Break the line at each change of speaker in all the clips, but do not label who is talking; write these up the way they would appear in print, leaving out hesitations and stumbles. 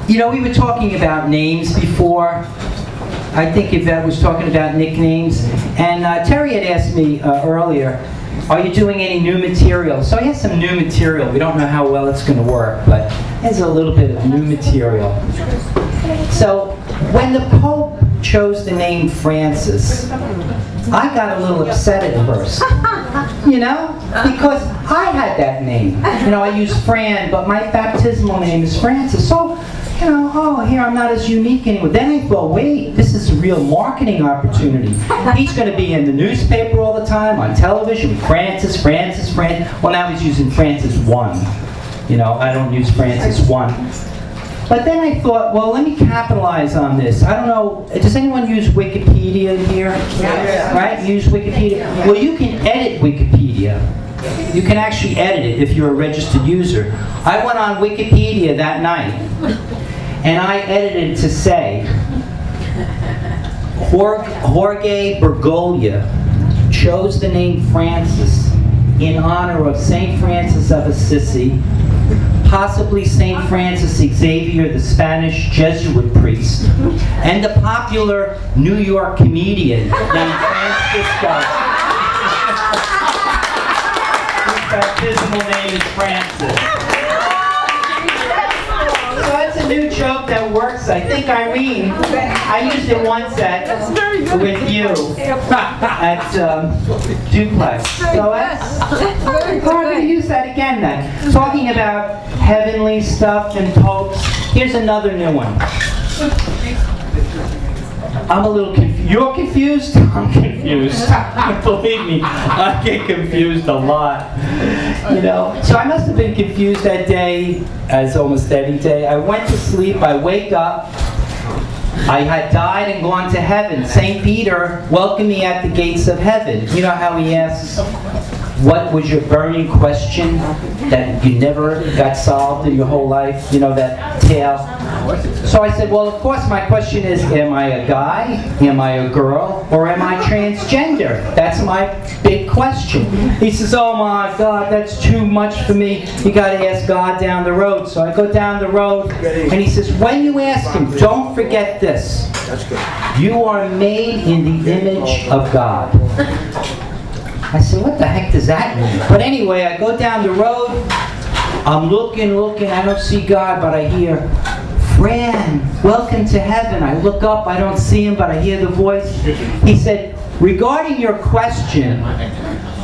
You know, we were talking about names before. I think Yvette was talking about nicknames. And Terry had asked me earlier, are you doing any new material? So I have some new material. We don't know how well it's going to work, but there's a little bit of new material. So when the Pope chose the name Francis, I got a little upset at first, you know, because I had that name. You know, I use Fran, but my baptismal name is Francis. So, you know, oh, here I'm not as unique anymore. Then I thought, wait, this is a real marketing opportunity. He's going to be in the newspaper all the time, on television, Francis. Well, now he's using Francis 1. You know, I don't use Francis 1. But then I thought, well, let me capitalize on this. I don't know, does anyone use Wikipedia here? Yeah. Right? Use Wikipedia? Well, you can edit Wikipedia. You can actually edit it if you're a registered user. I went on Wikipedia that night, and I edited it to say, Jorge Bergoglio chose the name Francis in honor of St. Francis of Assisi, possibly St. Francis Xavier, the Spanish Jesuit priest, and the popular New York comedian named Fran Sisco. His baptismal name is Francis. So that's a new joke that works. I think Irene, I used it once with you at Duplex. So that's, I'm going to use that again then. Talking about heavenly stuff and popes. Here's another new one. I'm a little confused. You're confused? I'm confused. Believe me, I get confused a lot. You know, so I must have been confused that day, as almost every day. I went to sleep, I wake up, I had died and gone to heaven. St. Peter welcomed me at the gates of heaven. You know how he asks, what was your burning question that you never got solved in your whole life? You know, that tale. So I said, well, of course, my question is, am I a guy, am I a girl, or am I transgender? That's my big question. He says, oh my God, that's too much for me. You got to ask God down the road. So I go down the road, and he says, when you ask him, don't forget this. You are made in the image of God. I said, what the heck does that mean? But anyway, I go down the road, I'm looking, I don't see God, but I hear, Fran, welcome to heaven. I look up, I don't see him, but I hear the voice. He said, regarding your question,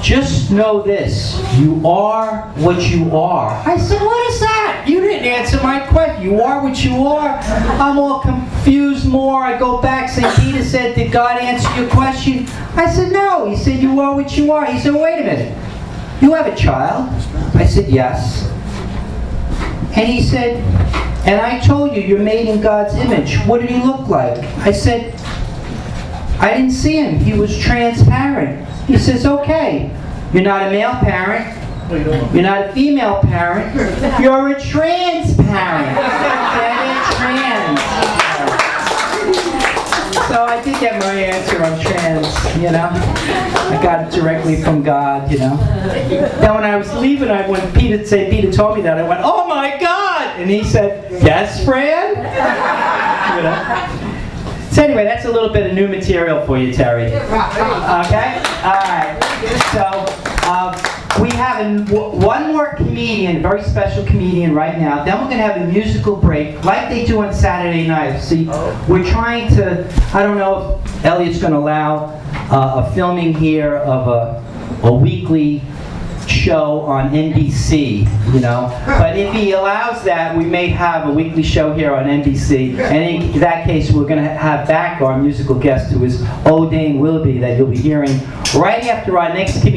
just know this, you are what you are. I said, what is that? You didn't answer my question. You are what you are? I'm all confused more. I go back, St. Peter said, did God answer your question? I said, no. He said, you are what you are. He said, wait a minute. You have a child? I said, yes. And he said, and I told you, you're made in God's image. What did he look like? I said, I didn't see him. He was transparent. He says, okay, you're not a male parent. You're not a female parent. You're a trans parent. Trans. So I did get my answer on trans, you know. I got it directly from God, you know. Now when I was leaving, when Peter told me that, I went, oh my God! And he said, yes, Fran? You know. So anyway, that's a little bit of new material for you, Terry. Okay? All right. So we have one more comedian, very special comedian right now. Then we're going to have a musical break, like they do on Saturday night. See, we're trying to, I don't know if Elliot's going to allow a filming here of a weekly show on NBC, you know. But if he allows that, we may have a weekly show here on NBC. And in that case, we're going to have back our musical guest, who is O'Dane Willoughby, that you'll be hearing right after our next comedian.